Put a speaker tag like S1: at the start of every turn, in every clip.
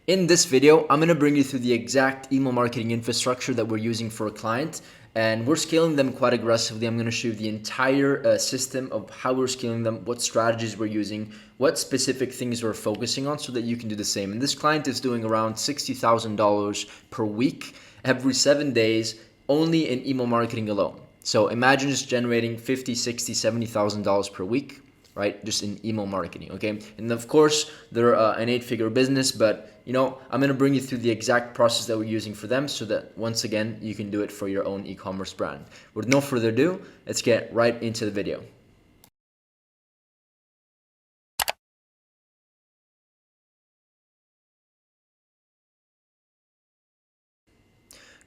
S1: In this video, I'm going to bring you through the exact email marketing infrastructure that we're using for a client, and we're scaling them quite aggressively. I'm going to show you the entire system of how we're scaling them, what strategies we're using, what specific things we're focusing on so that you can do the same. And this client is doing around $60,000 per week every 7 days only in email marketing alone. So imagine just generating $50, $60, $70,000 per week, right? Just in email marketing, okay? And of course, they're an 8-figure business, but I'm gonna bring you through the exact process that we're using for them so that once again, you can do it for your own e-commerce brand. With no further ado, let's get right into the video.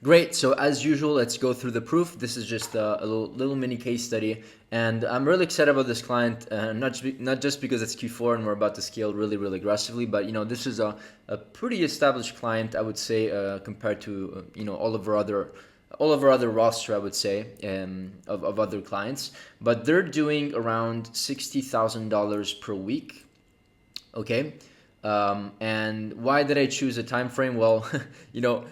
S1: Great, so as usual, let's go through the proof. This is just a little mini case study, and I'm really excited about this client, not just because it's Q4 and we're about to scale really aggressively, but this is a pretty established client, I would say, compared to all of our other roster, I would say, of other clients. But they're doing around $60,000 per week, okay? And why did I choose a time frame? Well,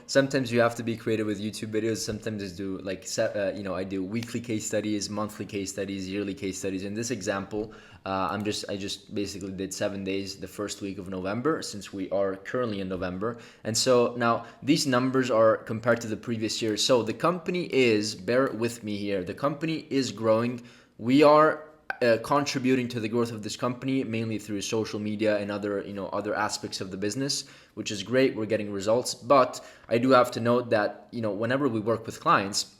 S1: sometimes you have to be creative with YouTube videos. Sometimes I do I do weekly case studies, monthly case studies, yearly case studies. In this example, I just basically did 7 days the first week of November, since we are currently in November. And so now these numbers are compared to the previous year. So the company is, bear with me here, the company is growing. We are contributing to the growth of this company mainly through social media and other aspects of the business, which is great. We're getting results, but I do have to note that whenever we work with clients,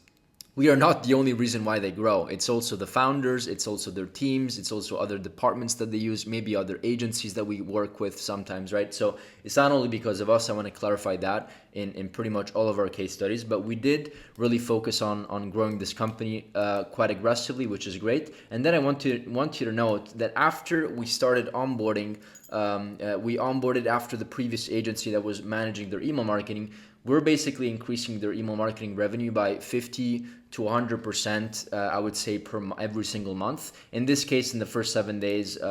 S1: we are not the only reason why they grow. It's also the founders, it's also their teams, it's also other departments that they use, maybe other agencies that we work with sometimes, right? So it's not only because of us. I want to clarify that in pretty much all of our case studies, but we did really focus on growing this company quite aggressively, which is great. And then I want you to note that after we started onboarding, we onboarded after the previous agency that was managing their email marketing. We're basically increasing their email marketing revenue by 50 to 100%, I would say, every single month. In this case, in the first 7 days, we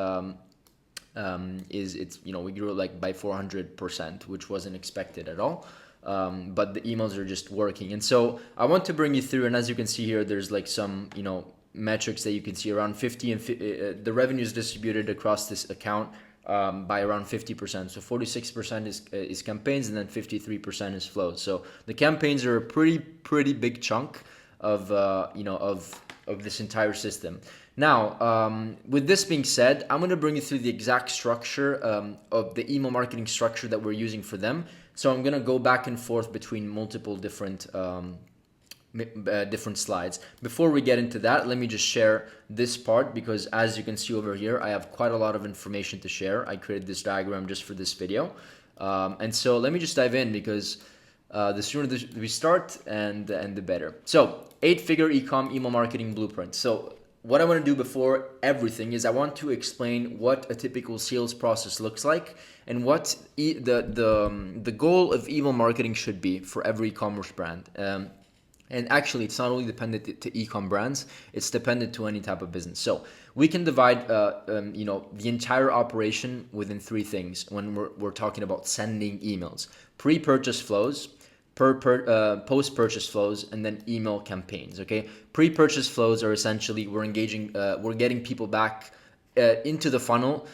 S1: grew like by 400%, which wasn't expected at all. But the emails are just working. And so I want to bring you through, and as you can see here, there's like some, metrics that you can see around 50 and the revenue is distributed across this account by around 50%. So 46% is campaigns, and then 53% is flows. So the campaigns are a pretty big chunk of this entire system. Now, with this being said, I'm going to bring you through the exact structure of the email marketing structure that we're using for them. So I'm going to go back and forth between multiple different slides. Before we get into that, let me just share this part, because as you can see over here, I have quite a lot of information to share. I created this diagram just for this video. And so let me just dive in, because the sooner we start and the better. So 8-figure ecom email marketing blueprint. So what I want to do before everything is I want to explain what a typical sales process looks like and what the goal of email marketing should be for every e-commerce brand. And actually, it's not only dependent to e-com brands, it's dependent to any type of business. So we can divide, the entire operation within 3 things when we're talking about sending emails: pre-purchase flows, post-purchase flows, and then email campaigns. Okay, pre-purchase flows are essentially we're getting people back into the funnel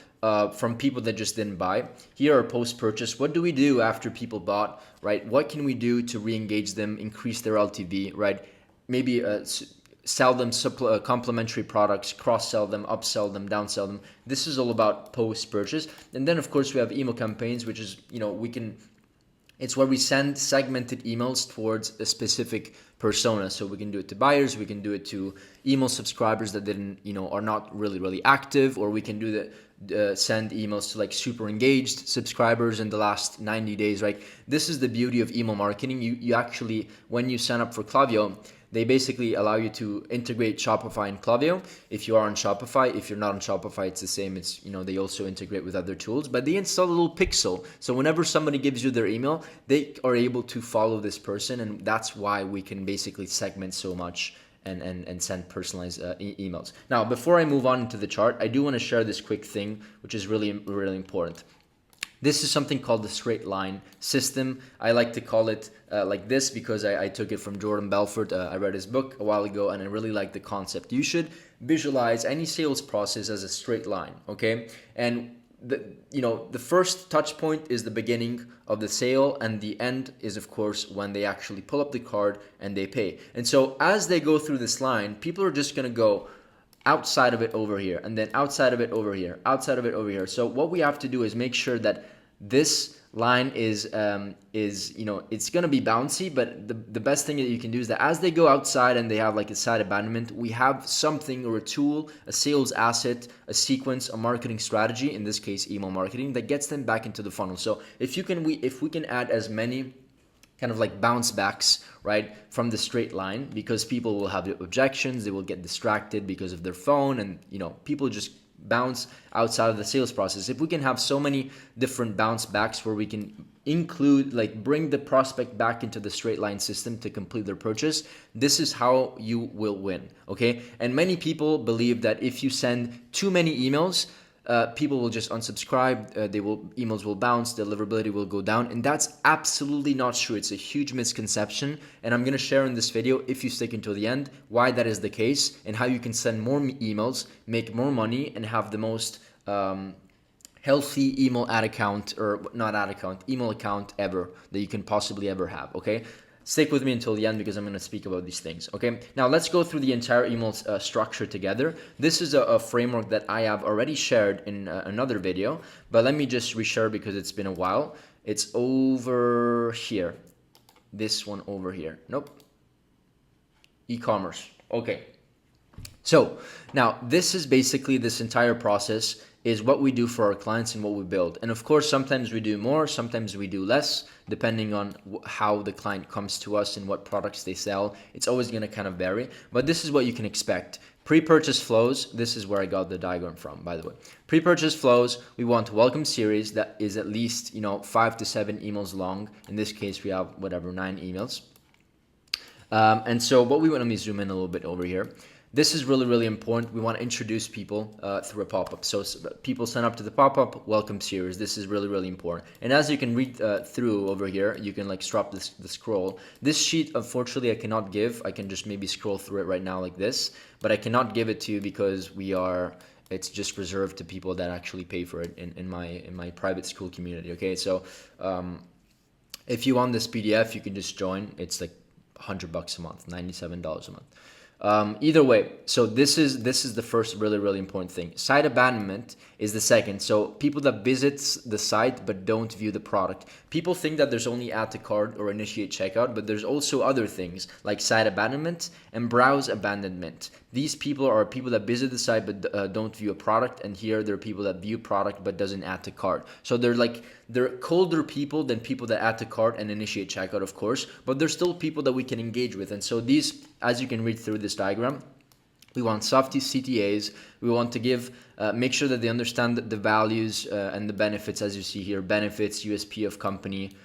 S1: from people that just didn't buy. Here are post-purchase. What do we do after people bought, right? What can we do to re-engage them, increase their LTV, right? Maybe sell them complementary products, cross-sell them, upsell them, downsell them. This is all about post-purchase. And then, of course, we have email campaigns, which is, it's where we send segmented emails towards a specific persona. So we can do it to buyers, we can do it to email subscribers that are not really active, or we can do send emails to like super engaged subscribers in the last 90 days, right? This is the beauty of email marketing. You actually, when you sign up for Klaviyo, they basically allow you to integrate Shopify and Klaviyo if you are on Shopify. If you're not on Shopify, it's the same. It's, they also integrate with other tools, but they install a little pixel. So whenever somebody gives you their email, they are able to follow this person. And that's why we can basically segment so much and send personalized emails. Now, before I move on into the chart, I do want to share this quick thing, which is really important. This is something called the straight line system. I like to call it like this because I took it from Jordan Belfort. I read his book a while ago and I really like the concept. You should visualize any sales process as a straight line, okay? And the first touch point is the beginning of the sale, and the end is of course when they actually pull up the card and they pay. And so as they go through this line, people are just going to go outside of it over here, and then outside of it over here, outside of it over here. So what we have to do is make sure that this line is it's going to be bouncy, but the best thing that you can do is that as they go outside and they have like a side abandonment, we have something or a tool, a sales asset, a sequence, a marketing strategy, in this case email marketing, that gets them back into the funnel. So if we can add as many kind of like bounce backs, right, from the straight line, because people will have objections, they will get distracted because of their phone, and people just bounce outside of the sales process. If we can have so many different bounce backs where we can include, like, bring the prospect back into the straight line system to complete their purchase, this is how you will win, okay? And many people believe that if you send too many emails, people will just unsubscribe, emails will bounce, deliverability will go down, and that's absolutely not true. It's a huge misconception, and I'm gonna share in this video, if you stick until the end, why that is the case and how you can send more emails, make more money, and have the most healthy email email account ever that you can possibly ever have, okay? Stick with me until the end because I'm going to speak about these things, okay? Now, let's go through the entire email structure together. This is a framework that I have already shared in another video, but let me just reshare because it's been a while. It's over here. This one over here. Nope. E-commerce. Okay. So now this is basically, this entire process is what we do for our clients and what we build. And of course, sometimes we do more, sometimes we do less, depending on how the client comes to us and what products they sell. It's always going to kind of vary, but this is what you can expect. Pre-purchase flows, this is where I got the diagram from, by the way. Pre-purchase flows, we want a welcome series that is at least 5 to 7 emails long. In this case, we have 9 emails. And so what we want, let me zoom in a little bit over here. This is really, really important. We want to introduce people through a pop-up. So people sign up to the pop-up welcome series. This is really, really important. And as you can read through over here, you can like stop the scroll. This sheet, unfortunately, I cannot give. I can just maybe scroll through it right now like this, but I cannot give it to you because it's just reserved to people that actually pay for it in my private school community. Okay, so if you want this PDF, you can just join. It's like $100 a month, $97 a month. Either way, so this is the first really, really important thing. Site abandonment is the second. So people that visits the site but don't view the product. People think that there's only add to cart or initiate checkout, but there's also other things like site abandonment and browse abandonment. These people are people that visit the site but don't view a product, and here there are people that view product but doesn't add to cart. So they're colder people than people that add to cart and initiate checkout, of course, but they're still people that we can engage with. And so these, as you can read through this diagram, we want softy CTAs. We want to make sure that they understand the values and the benefits, as you see here, benefits, USP of company.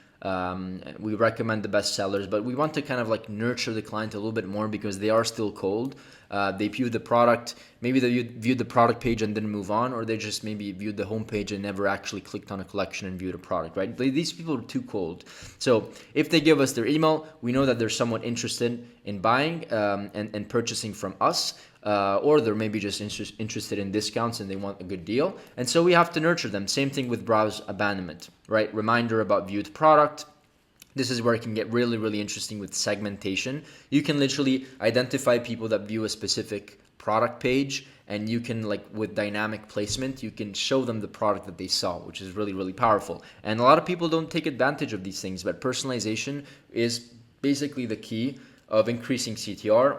S1: We recommend the best sellers, but we want to kind of like nurture the client a little bit more because they are still cold. They viewed the product, maybe they viewed the product page and didn't move on, or they just maybe viewed the homepage and never actually clicked on a collection and viewed a product, right? These people are too cold. So if they give us their email, we know that they're somewhat interested in buying and purchasing from us. Or they're maybe just interested in discounts and they want a good deal. And so we have to nurture them. Same thing with browse abandonment, right? Reminder about viewed product. This is where it can get really, really interesting with segmentation. You can literally identify people that view a specific product page, and you can, like with dynamic placement, you can show them the product that they saw, which is really, really powerful. And a lot of people don't take advantage of these things, but personalization is basically the key of increasing CTR,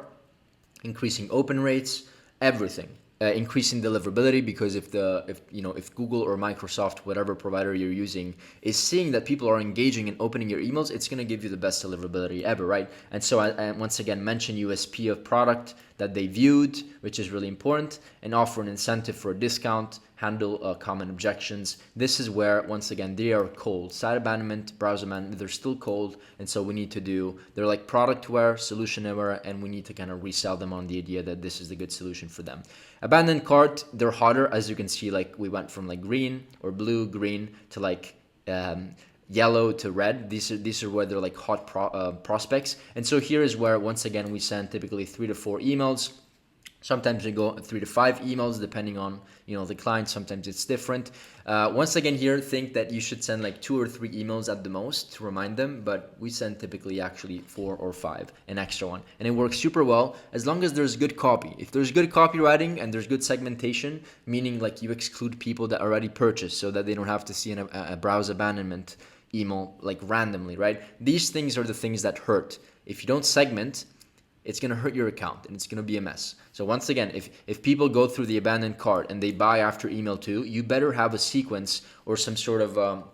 S1: increasing open rates, everything. Increasing deliverability, because if Google or Microsoft, whatever provider you're using, is seeing that people are engaging and opening your emails, it's going to give you the best deliverability ever, right? And so I once again mention USP of product that they viewed, which is really important, and offer an incentive for a discount, handle common objections. This is where, once again, they are cold. Site abandonment, browse abandonment, they're still cold, and so they're like productware, solutionware, and we need to kind of resell them on the idea that this is the good solution for them. Abandoned cart, they're hotter, as you can see, like we went from like green or blue, green to like yellow to red. These are where they're like hot prospects. And so here is where, once again, we send typically 3 to 4 emails. Sometimes we go 3 to 5 emails depending on the client. Sometimes it's different. Once again, here, think that you should send like 2 or 3 emails at the most to remind them, but we send typically actually 4 or 5, an extra one, and it works super well as long as there's good copy. If there's good copywriting and there's good segmentation, meaning like you exclude people that already purchased so that they don't have to see a browse abandonment email like randomly, right? These things are the things that hurt. If you don't segment, it's going to hurt your account and it's going to be a mess. So once again, if people go through the abandoned cart and they buy after email 2, you better have a sequence or some sort of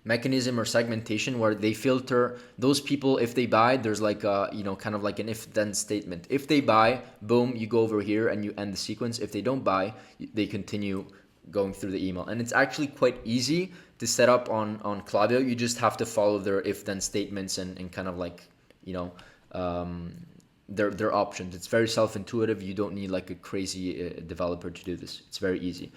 S1: mechanism or segmentation where they filter those people. If they buy, there's like kind of like an if-then statement. If they buy, boom, you go over here and you end the sequence. If they don't buy, they continue going through the email. And it's actually quite easy to set up on Klaviyo. You just have to follow their if-then statements and kind of like, their options. It's very self-intuitive. You don't need like a crazy developer to do this. It's very easy.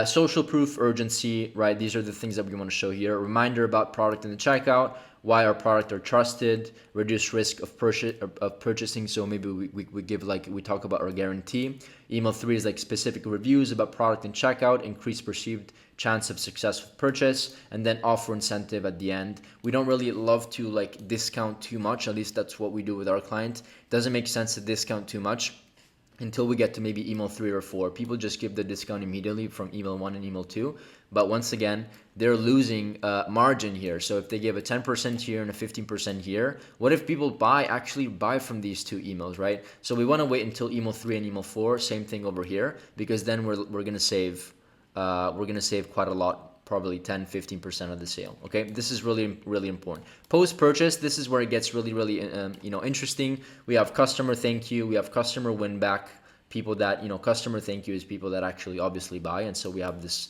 S1: Social proof, urgency, right? These are the things that we want to show here. Reminder about product in the checkout, why our product are trusted, reduce risk of purchasing. So maybe we give we talk about our guarantee. Email 3 is like specific reviews about product in checkout, increase perceived chance of successful purchase, and then offer incentive at the end. We don't really love to like discount too much. At least that's what we do with our client. It doesn't make sense to discount too much until we get to maybe email 3 or 4. People just give the discount immediately from email 1 and email 2. But once again, they're losing margin here. So if they give a 10% here and a 15% here, what if people actually buy from these 2 emails, right? So we want to wait until email 3 and email 4, same thing over here, because then we're going to save quite a lot, probably 10-15% of the sale. Okay, this is really, really important. Post purchase, this is where it gets really, really interesting. We have customer thank you, we have customer win back, people that customer thank you is people that actually obviously buy, and so we have this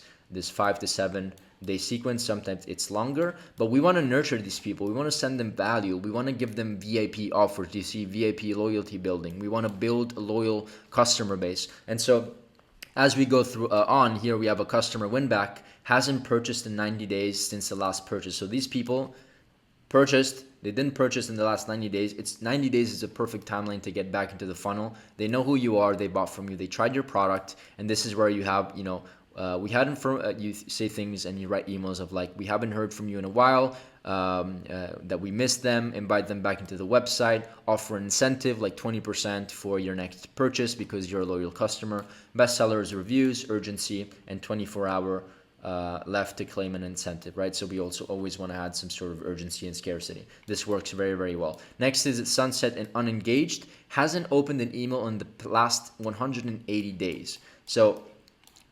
S1: 5 to 7 day sequence. Sometimes it's longer, but we want to nurture these people. We want to send them value. We want to give them VIP offers. You see, VIP loyalty building. We want to build a loyal customer base, and so as we go through on here, we have a customer win back, hasn't purchased in 90 days since the last purchase. So these people purchased, they didn't purchase in the last 90 days. It's 90 days is a perfect timeline to get back into the funnel. They know who you are, they bought from you, they tried your product, and this is where you have, we hadn't you say things and you write emails of like, we haven't heard from you in a while, that we missed them, invite them back into the website, offer an incentive like 20% for your next purchase because you're a loyal customer, bestsellers, reviews, urgency, and 24-hour left to claim an incentive, right? So we also always want to add some sort of urgency and scarcity. This works very, very well. Next is sunset and unengaged, hasn't opened an email in the last 180 days. So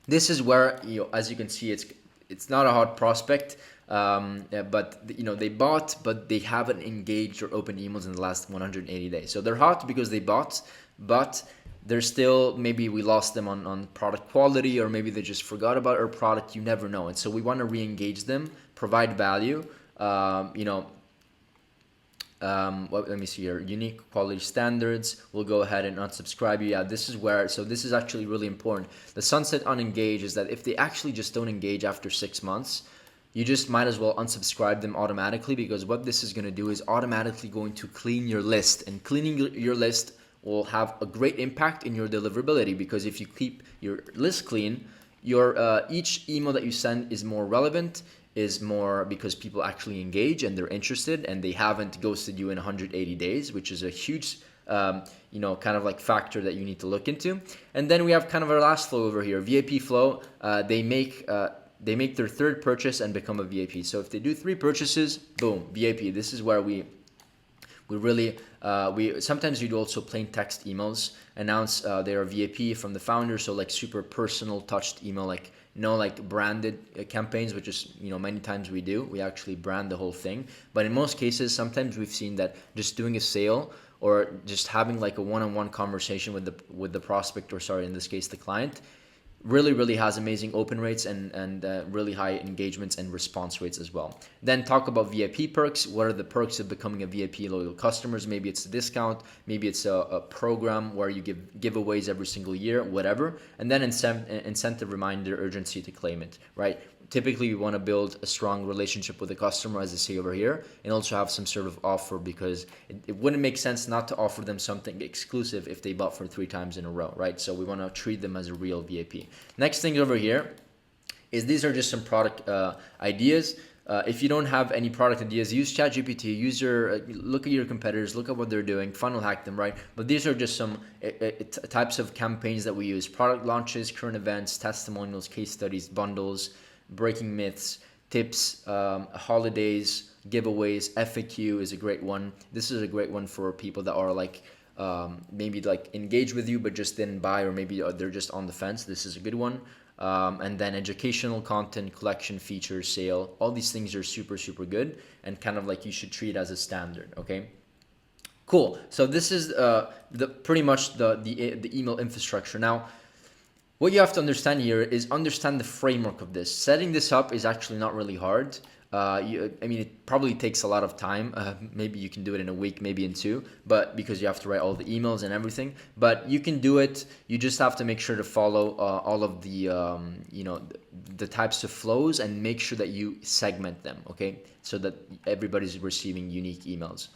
S1: this is where, as you can see, it's not a hot prospect, but they bought, but they haven't engaged or opened emails in the last 180 days. So they're hot because they bought, but they're still, maybe we lost them on product quality, or maybe they just forgot about our product. You never know. And so we want to re-engage them, provide value, let me see here, unique quality standards. We'll go ahead and unsubscribe you. Yeah, this is where, so this is actually really important. The sunset unengage is that if they actually just don't engage after 6 months, you just might as well unsubscribe them automatically, because what this is going to do is automatically going to clean your list, and cleaning your list will have a great impact in your deliverability, because if you keep your list clean, your each email that you send is more relevant, is more because people actually engage and they're interested and they haven't ghosted you in 180 days, which is a huge kind of like factor that you need to look into. And then we have kind of our last flow over here, VIP flow. They make their 3rd purchase and become a VIP. So if they do 3 purchases, boom, VIP. This is where we really sometimes we do also plain text emails, announce they are VIP from the founder, so like super personal touched email, like like branded campaigns, which is many times we actually brand the whole thing. But in most cases, sometimes we've seen that just doing a sale or just having like a one-on-one conversation with the prospect, or sorry, in this case the client, really has amazing open rates and really high engagements and response rates as well. Then talk about VIP perks. What are the perks of becoming a VIP loyal customers? Maybe it's a discount, maybe it's a program where you give giveaways every single year, whatever. And then incentive, reminder, urgency to claim it, right? typically we want to build a strong relationship with the customer, as I say over here, and also have some sort of offer, because it wouldn't make sense not to offer them something exclusive if they bought for 3 times in a row, right? So we want to treat them as a real VIP. Next thing over here is these are just some product ideas. If you don't have any product ideas, use ChatGPT, look at your competitors, look at what they're doing, funnel hack them, right? But these are just some types of campaigns that we use: product launches, current events, testimonials, case studies, bundles, breaking myths, tips, holidays, giveaways. FAQ is a great one. This is a great one for people that are like maybe like engaged with you but just didn't buy, or maybe they're just on the fence. This is a good one. And then educational content, collection, features, sale, all these things are super, super good, and kind of like you should treat as a standard. Okay, cool. So this is pretty much the email infrastructure. Now, what you have to understand here is understand the framework of this. Setting this up is actually not really hard. I mean, it probably takes a lot of time. Maybe you can do it in a week, maybe in 2, but because you have to write all the emails and everything. But you can do it. You just have to make sure to follow all of the the types of flows, and make sure that you segment them. Okay, so that everybody's receiving unique emails.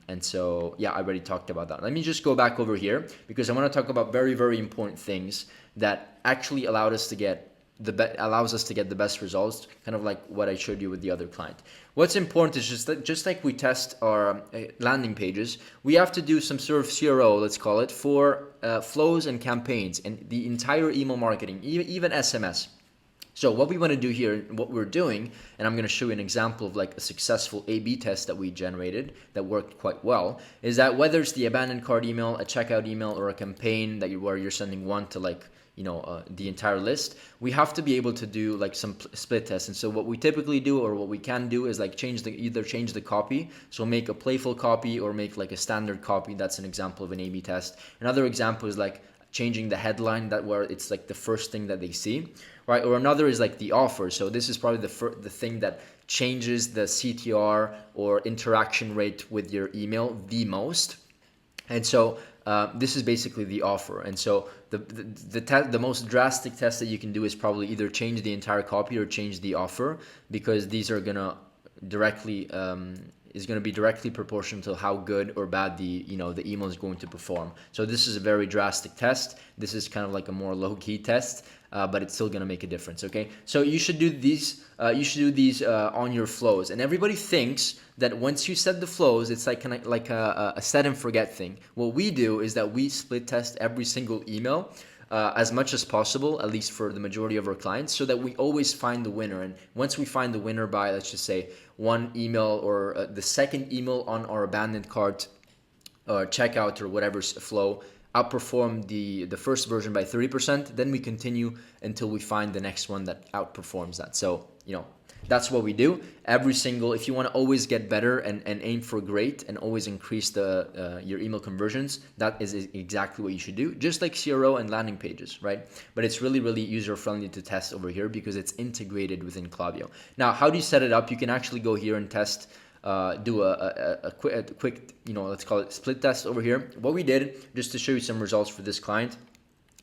S1: And so, yeah, I already talked about that. Let me just go back over here, because I want to talk about very, very important things that actually allows us to get the best results, kind of like what I showed you with the other client. What's important is just like we test our landing pages, we have to do some sort of CRO, let's call it, for flows and campaigns and the entire email marketing, even SMS. So what we want to do here, what we're doing, and I'm going to show you an example of like a successful A/B test that we generated that worked quite well, is that whether it's the abandoned cart email, a checkout email, or a campaign where you're sending one to like the entire list, we have to be able to do like some split tests. And so what we typically do, or what we can do, is like either change the copy, so make a playful copy or make like a standard copy. That's an example of an A/B test. Another example is like changing the headline, where it's like the first thing that they see, right? Or another is like the offer. So this is probably the thing that changes the CTR or interaction rate with your email the most. And so this is basically the offer. And so the most drastic test that you can do is probably either change the entire copy or change the offer, because these are gonna directly is going to be directly proportional to how good or bad the email is going to perform. So this is a very drastic test. This is kind of like a more low-key test, but it's still going to make a difference. Okay, so you should do these. On your flows, and everybody thinks that once you set the flows, it's like kind of like a set and forget thing. What we do is that we split test every single email. As much as possible, at least for the majority of our clients, so that we always find the winner. And once we find the winner by, let's just say, one email, or the second email on our abandoned cart checkout or whatever flow outperform the first version by 30%, then we continue until we find the next one that outperforms that. So that's what we do. If you want to always get better and aim for great and always increase your email conversions, that is exactly what you should do. Just like CRO and landing pages, right? But it's really, really user-friendly to test over here because it's integrated within Klaviyo. Now, how do you set it up? You can actually go here and test, do a quick, let's call it split test over here. What we did, just to show you some results for this client,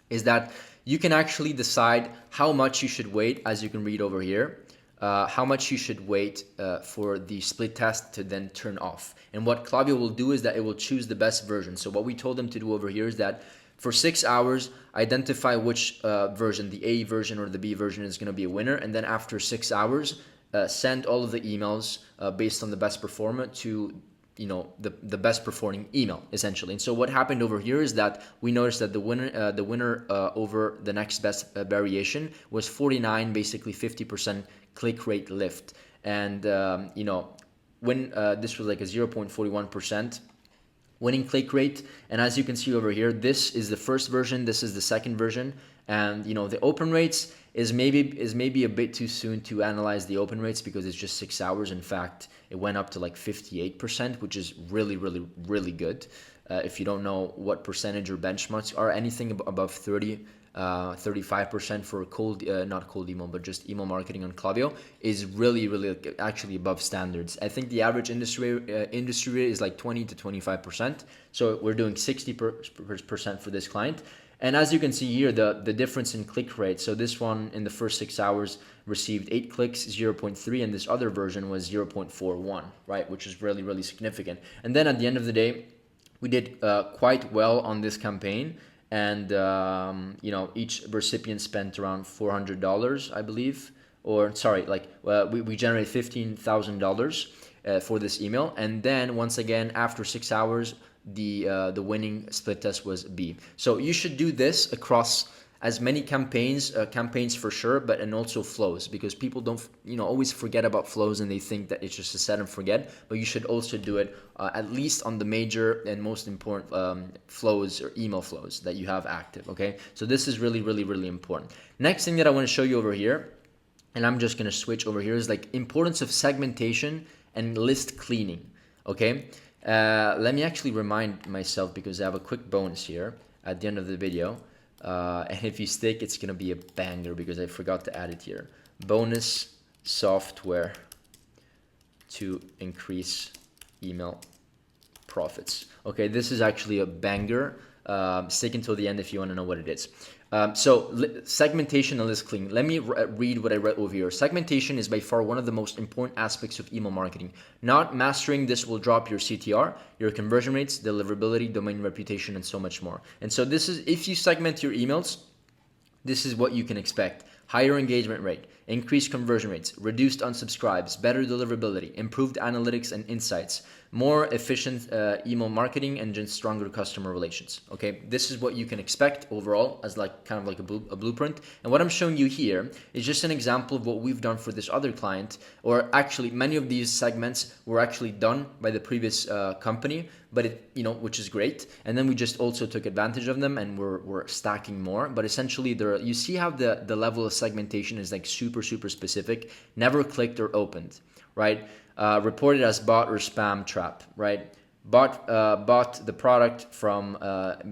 S1: is that you can actually decide how much you should wait, as you can read over here. How much you should wait for the split test to then turn off. And what Klaviyo will do is that it will choose the best version. So what we told them to do over here is that for 6 hours, identify which version, the A version or the B version, is going to be a winner. And then after 6 hours, send all of the emails based on the best performer to the best performing email, essentially. And so what happened over here is that we noticed that the winner over the next best variation was 49, basically 50% click rate lift. And when this was like a 0.41% winning click rate. And as you can see over here, this is the first version, this is the second version, and the open rates is maybe a bit too soon to analyze the open rates because it's just 6 hours. In fact, it went up to like 58%, which is really, really, really good. If you don't know what percentage or benchmarks are, anything above 35% for not cold email, but just email marketing on Klaviyo is really, really actually above standards. I think the average industry rate is like 20 to 25%. So we're doing 60% for this client. And as you can see here, the difference in click rate. So this one in the first 6 hours received 8 clicks, 0.3, and this other version was 0.41, right? Which is really, really significant. And then at the end of the day, we did quite well on this campaign. And, each recipient spent around $400, I believe. Or sorry, we generated $15,000 for this email. And then once again, after 6 hours, the winning split test was B. So you should do this across as many campaigns for sure, but and also flows, because people don't always forget about flows and they think that it's just a set and forget. But you should also do it at least on the major and most important flows or email flows that you have active. Okay, so this is really, really, really important. Next thing that I want to show you over here, and I'm just going to switch over here, is like importance of segmentation and list cleaning. Okay, let me actually remind myself, because I have a quick bonus here at the end of the video. And if you stick, it's going to be a banger, because I forgot to add it here. Bonus software to increase email profits. Okay, this is actually a banger. Stick until the end if you want to know what it is. So segmentation and list cleaning. Let me read what I read over here. Segmentation is by far one of the most important aspects of email marketing. Not mastering this will drop your CTR, your conversion rates, deliverability, domain reputation, and so much more. And so this is, if you segment your emails, this is what you can expect. Higher engagement rate, increased conversion rates, reduced unsubscribes, better deliverability, improved analytics and insights, more efficient email marketing, and just stronger customer relations. Okay, this is what you can expect overall as kind of like a blueprint. And what I'm showing you here is just an example of what we've done for this other client, or actually many of these segments were actually done by the previous company, but which is great. And then we just also took advantage of them, and we're stacking more. But essentially, you see how the level of segmentation is like super, super specific. Never clicked or opened, right? Reported as bot or spam trap, right? Bought the product from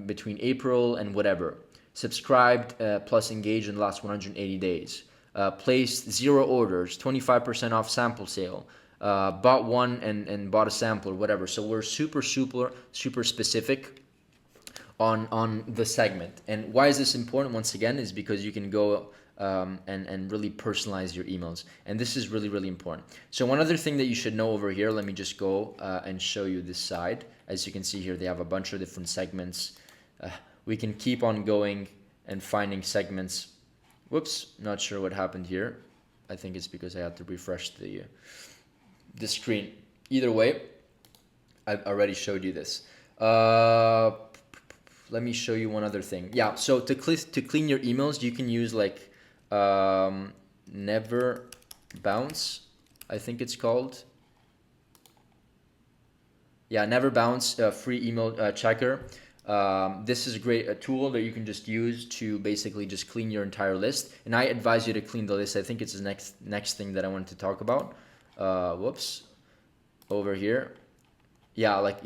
S1: between April and whatever. Subscribed plus engaged in the last 180 days. Placed 0 orders, 25% off sample sale. Bought one and bought a sample or whatever. So we're super, super, super specific on the segment. And why is this important? Once again, is because you can go and really personalize your emails. And this is really, really important. So one other thing that you should know over here, let me just go and show you this side. As you can see here, they have a bunch of different segments. We can keep on going and finding segments. Whoops, not sure what happened here. I think it's because I had to refresh the screen. Either way, I've already showed you this. Let me show you one other thing. Yeah, so to clean your emails, you can use Never Bounce, I think it's called. Yeah, Never Bounce, free email checker. This is a tool that you can just use to basically just clean your entire list. And I advise you to clean the list. I think it's the next thing that I wanted to talk about. Whoops, over here. Yeah,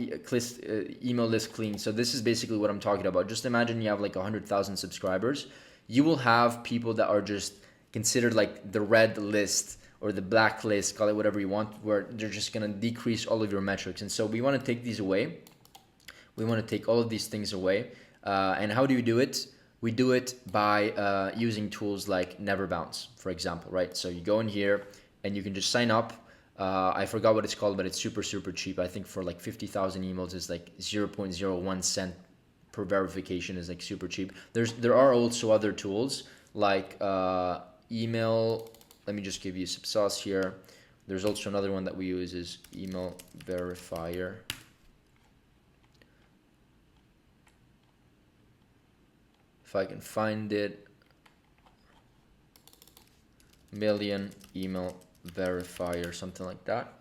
S1: email list clean. So this is basically what I'm talking about. Just imagine you have 100,000 subscribers. You will have people that are just considered the red list or the black list, call it whatever you want, where they're just going to decrease all of your metrics. And so we want to take these away. We want to take all of these things away. And how do you do it? We do it by using tools like Never Bounce, for example, right? So you go in here and you can just sign up. I forgot what it's called, but it's super, super cheap. I think for 50,000 emails is 0.01 cent per verification, is super cheap. There are also other tools like email. Let me just give you some sauce here. There's also another one that we use is Email Verifier. If I can find it, Million Email Verifier, something like that.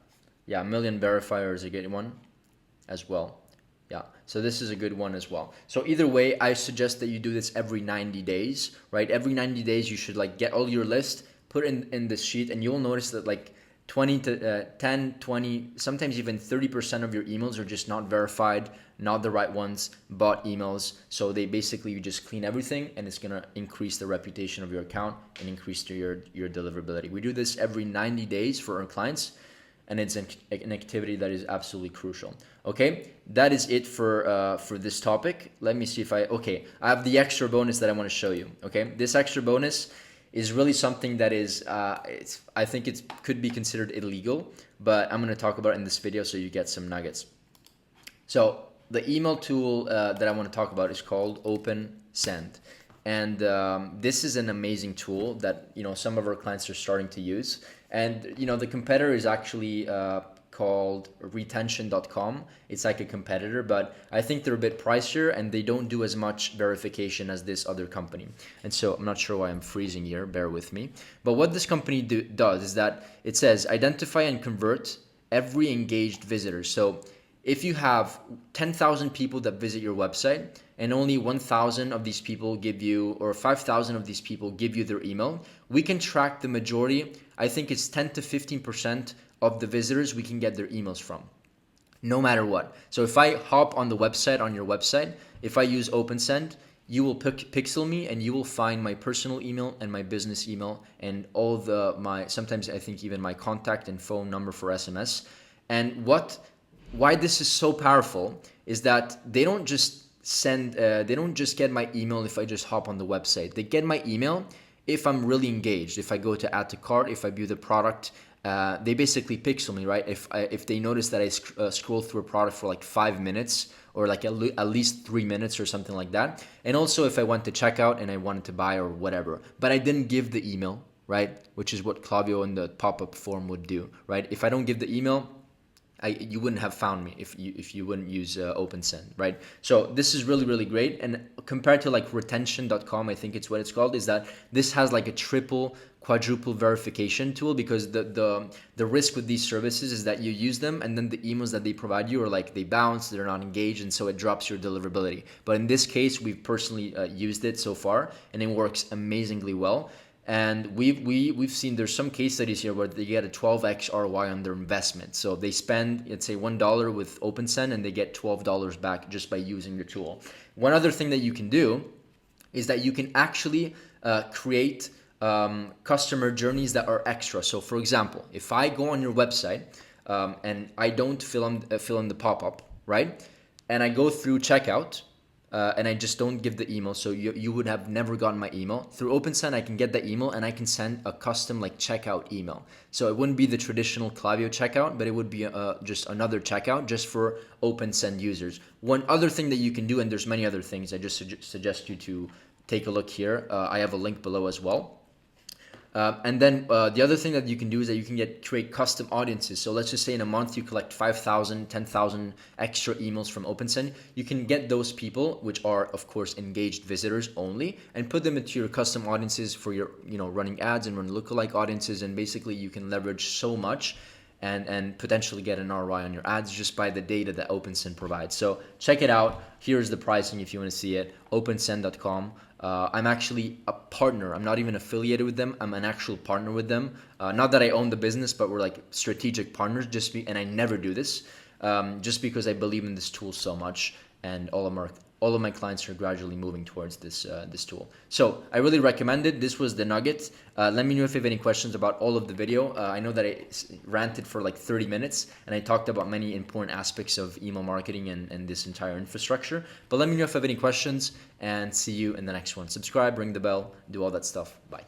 S1: Yeah, Million Verifier is a good one as well. Yeah, so this is a good one as well. So either way, I suggest that you do this every 90 days, right? Every 90 days, you should get all your list, put in this sheet, and you'll notice that 20 to 10, 20, sometimes even 30% of your emails are just not verified, not the right ones, bot emails. So you just clean everything, and it's gonna increase the reputation of your account and increase your deliverability. We do this every 90 days for our clients. and it's an activity that is absolutely crucial. Okay, that is it for this topic. Let me see if I have the extra bonus that I want to show you. Okay, this extra bonus is really something that is I think it could be considered illegal, but I'm going to talk about it in this video so you get some nuggets. So the email tool that I want to talk about is called Open Send. And this is an amazing tool that some of our clients are starting to use. And the competitor is actually called retention.com. It's like a competitor, but I think they're a bit pricier and they don't do as much verification as this other company. And so I'm not sure why I'm freezing here, bear with me. But what this company does is that it says identify and convert every engaged visitor. So if you have 10,000 people that visit your website and only 1,000 of these people give you, or 5,000 of these people give you their email, we can track the majority. I think it's 10 to 15% of the visitors we can get their emails from, no matter what. So if I hop on the website, on your website, if I use OpenSend, you will pixel me and you will find my personal email and my business email and all sometimes I think even my contact and phone number for SMS. And why this is so powerful is that they don't just get my email if I just hop on the website. They get my email if I'm really engaged. If I go to add to cart, if I view the product, they basically pixel me, right? If they notice that I scroll through a product for like 5 minutes or like at least 3 minutes or something like that. And also if I went to checkout and I wanted to buy or whatever, but I didn't give the email, right? Which is what Klaviyo and the pop-up form would do, right? If I don't give the email, you wouldn't have found me if you wouldn't use OpenSend, right? So this is really, really great. And compared to like retention.com, I think it's what it's called, is that this has like a triple, quadruple verification tool, because the risk with these services is that you use them and then the emails that they provide you are like they bounce, they're not engaged, and so it drops your deliverability. But in this case, we've personally used it so far and it works amazingly well. And we've seen there's some case studies here where they get a 12x ROI on their investment. So they spend, let's say, $1 with OpenSend and they get $12 back just by using the tool. One other thing that you can do is that you can actually create customer journeys that are extra. So for example, if I go on your website and I don't fill in the pop-up, right? And I go through checkout, and I just don't give the email, so you would have never gotten my email. Through OpenSend, I can get the email and I can send a custom like checkout email. So it wouldn't be the traditional Klaviyo checkout, but it would be just another checkout just for OpenSend users. One other thing that you can do, and there's many other things, I just suggest you to take a look here. I have a link below as well. And then the other thing that you can do is that you can create custom audiences. So let's just say in a month you collect 5,000, 10,000 extra emails from OpenSend. You can get those people, which are of course engaged visitors only, and put them into your custom audiences for your running ads and run lookalike audiences. And basically you can leverage so much and potentially get an ROI on your ads just by the data that OpenSend provides. So check it out. Here's the pricing if you want to see it. OpenSend.com. I'm actually a partner. I'm not even affiliated with them. I'm an actual partner with them. Not that I own the business, but we're like strategic partners. And I never do this, just because I believe in this tool so much, and all of my clients are gradually moving towards this tool. So I really recommend it. This was the nugget. Let me know if you have any questions about all of the video. I know that I ranted for like 30 minutes and I talked about many important aspects of email marketing and this entire infrastructure. But let me know if you have any questions, and see you in the next one. Subscribe, ring the bell, do all that stuff. Bye.